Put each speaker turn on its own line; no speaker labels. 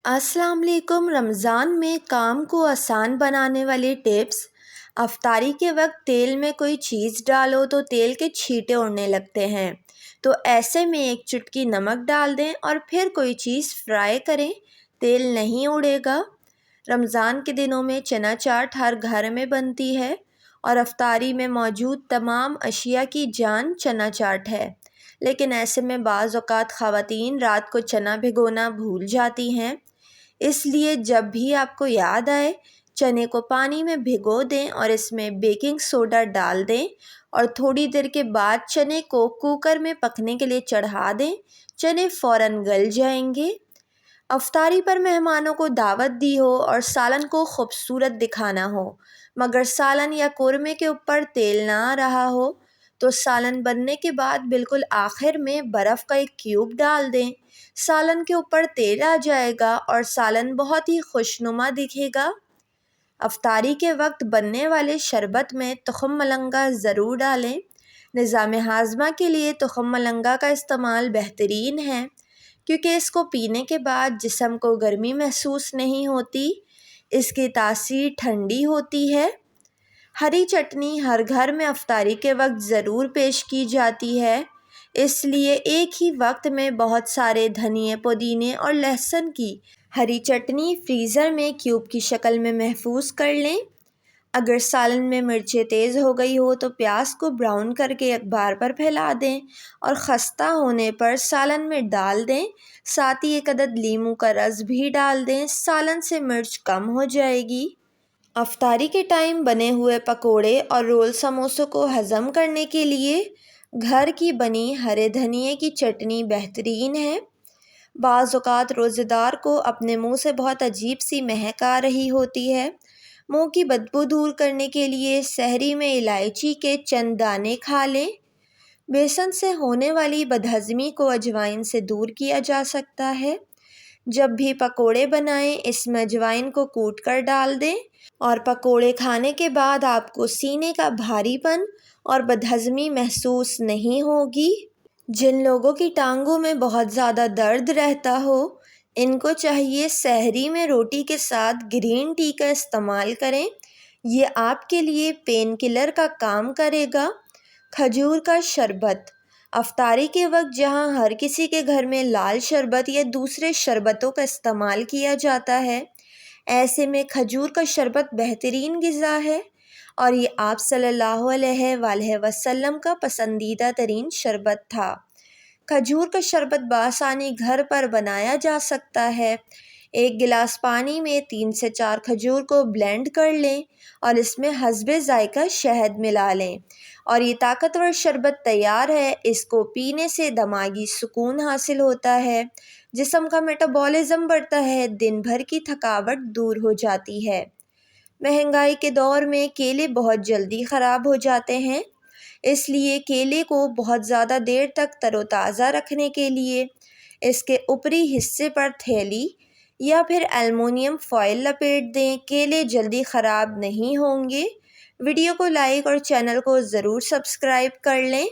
السلام علیکم۔ رمضان میں کام کو آسان بنانے والی ٹپس۔ افطاری کے وقت تیل میں کوئی چیز ڈالو تو تیل کے چھینٹے اڑنے لگتے ہیں، تو ایسے میں ایک چٹکی نمک ڈال دیں اور پھر کوئی چیز فرائی کریں، تیل نہیں اڑے گا۔ رمضان کے دنوں میں چنا چاٹ ہر گھر میں بنتی ہے اور افطاری میں موجود تمام اشیاء کی جان چنا چاٹ ہے، لیکن ایسے میں بعض اوقات خواتین رات کو چنا بھگونا بھول جاتی ہیں۔ اس لیے جب بھی آپ کو یاد آئے، چنے کو پانی میں بھگو دیں اور اس میں بیکنگ سوڈا ڈال دیں اور تھوڑی دیر کے بعد چنے کو کوکر میں پکنے کے لیے چڑھا دیں، چنے فوراً گل جائیں گے۔ افطاری پر مہمانوں کو دعوت دی ہو اور سالن کو خوبصورت دکھانا ہو، مگر سالن یا قورمے کے اوپر تیل نہ آ رہا ہو، تو سالن بننے کے بعد بالکل آخر میں برف کا ایک کیوب ڈال دیں، سالن کے اوپر تیل آ جائے گا اور سالن بہت ہی خوشنما دکھے گا۔ افطاری کے وقت بننے والے شربت میں تخم ملنگا ضرور ڈالیں۔ نظام ہاضمہ کے لیے تخم ملنگا کا استعمال بہترین ہے، کیونکہ اس کو پینے کے بعد جسم کو گرمی محسوس نہیں ہوتی، اس کی تاثیر ٹھنڈی ہوتی ہے۔ ہری چٹنی ہر گھر میں افطاری کے وقت ضرور پیش کی جاتی ہے، اس لیے ایک ہی وقت میں بہت سارے دھنیے، پودینے اور لہسن کی ہری چٹنی فریزر میں کیوب کی شکل میں محفوظ کر لیں۔ اگر سالن میں مرچیں تیز ہو گئی ہو تو پیاز کو براؤن کر کے اخبار پر پھیلا دیں اور خستہ ہونے پر سالن میں ڈال دیں، ساتھ ہی ایک عدد لیموں کا رس بھی ڈال دیں، سالن سے مرچ کم ہو جائے گی۔ افطاری کے ٹائم بنے ہوئے پکوڑے اور رول سموسوں کو ہضم کرنے کے لیے گھر کی بنی ہرے دھنیے کی چٹنی بہترین ہے۔ بعض اوقات روزہ دار کو اپنے منہ سے بہت عجیب سی مہک آ رہی ہوتی ہے، منہ کی بدبو دور کرنے کے لیے سحری میں الائچی کے چند دانے کھا لیں۔ بیسن سے ہونے والی بدہضمی کو اجوائن سے دور کیا جا سکتا ہے۔ جب بھی پکوڑے بنائیں اس میں اجوائن کو کوٹ کر ڈال دیں اور پکوڑے کھانے کے بعد آپ کو سینے کا بھاری پن اور بدہضمی محسوس نہیں ہوگی۔ جن لوگوں کی ٹانگوں میں بہت زیادہ درد رہتا ہو، ان کو چاہیے سحری میں روٹی کے ساتھ گرین ٹی کا استعمال کریں، یہ آپ کے لیے پین کلر کا کام کرے گا۔ کھجور کا شربت۔ افطاری کے وقت جہاں ہر کسی کے گھر میں لال شربت یا دوسرے شربتوں کا استعمال کیا جاتا ہے، ایسے میں کھجور کا شربت بہترین غذا ہے اور یہ آپ صلی اللہ علیہ وآلہ وسلم کا پسندیدہ ترین شربت تھا۔ کھجور کا شربت بآسانی گھر پر بنایا جا سکتا ہے۔ ایک گلاس پانی میں 3 سے 4 کھجور کو بلینڈ کر لیں اور اس میں حسب ذائقہ شہد ملا لیں اور یہ طاقتور شربت تیار ہے۔ اس کو پینے سے دماغی سکون حاصل ہوتا ہے، جسم کا میٹابولزم بڑھتا ہے، دن بھر کی تھکاوٹ دور ہو جاتی ہے۔ مہنگائی کے دور میں کیلے بہت جلدی خراب ہو جاتے ہیں، اس لیے کیلے کو بہت زیادہ دیر تک تر و تازہ رکھنے کے لیے اس کے اوپری حصے پر تھیلی یا پھر ایلومینیم فوائل لپیٹ دیں، کیلے جلدی خراب نہیں ہوں گے۔ ویڈیو کو لائک اور چینل کو ضرور سبسکرائب کر لیں۔